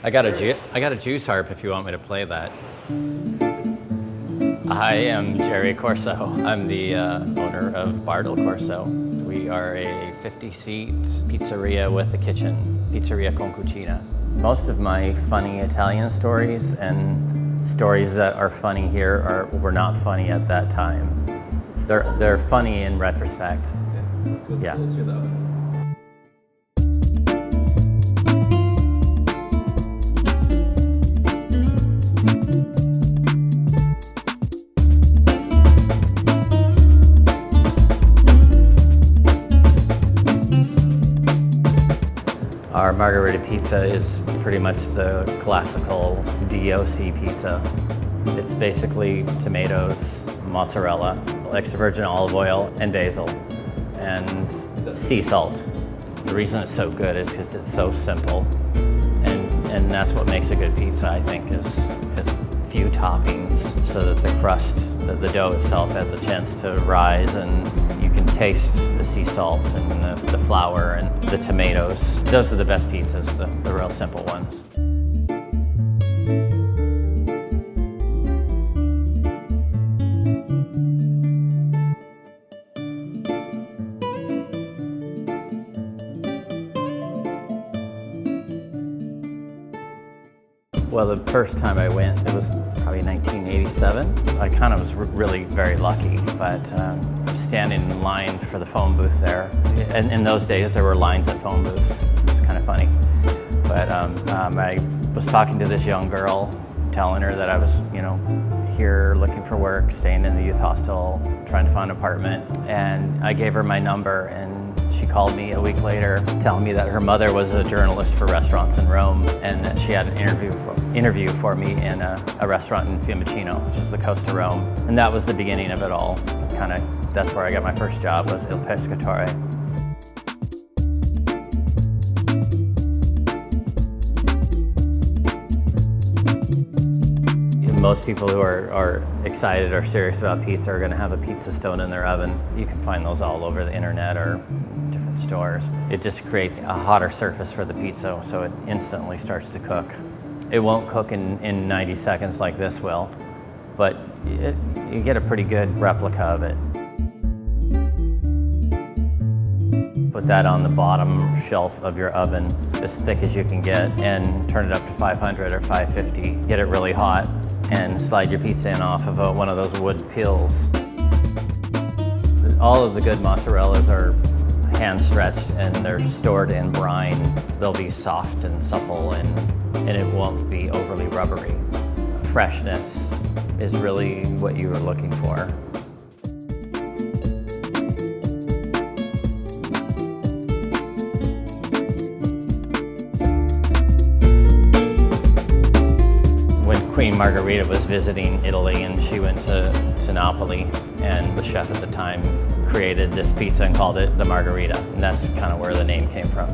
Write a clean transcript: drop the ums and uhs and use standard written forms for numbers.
I got a juice harp if you want me to play that. I am Jerry Corso. I'm the owner of Bar del Corso. We are a 50-seat pizzeria with a kitchen, pizzeria con cucina. Most of my funny Italian stories and stories that are funny here were not funny at that time. They're funny in retrospect. Yeah. Let's hear the oven. Our Margherita pizza is pretty much the classical DOC pizza. It's basically tomatoes, mozzarella, extra virgin olive oil, and basil, and sea salt. The reason it's so good is because it's so simple, and that's what makes a good pizza, I think, is few toppings so that the crust, the dough itself has a chance to rise, and you can taste the sea salt and the flour and the tomatoes. Those are the best pizzas, the real simple ones. Well, the first time I went, it was probably 1987. I kind of was really very lucky, but standing in line for the phone booth there. And in those days, there were lines at phone booths. It was kind of funny. But I was talking to this young girl, telling her that I was, here looking for work, staying in the youth hostel, trying to find an apartment. And I gave her my number, and she called me a week later telling me that her mother was a journalist for restaurants in Rome, and that she had an interview for me in a restaurant in Fiumicino, which is the coast of Rome. And that was the beginning of it all. That's where I got my first job, was Il Pescatore. Most people who are excited or serious about pizza are going to have a pizza stone in their oven. You can find those all over the internet or different stores. It just creates a hotter surface for the pizza, so it instantly starts to cook. It won't cook in 90 seconds like this will, but you get a pretty good replica of it. Put that on the bottom shelf of your oven, as thick as you can get, and turn it up to 500 or 550. Get it really hot, and slide your pizza in off of one of those wood peels. All of the good mozzarellas are hand stretched, and they're stored in brine. They'll be soft and supple, and it won't be overly rubbery. Freshness is really what you were looking for. Queen Margherita was visiting Italy, and she went to Napoli, and the chef at the time created this pizza and called it the Margherita, and that's kind of where the name came from.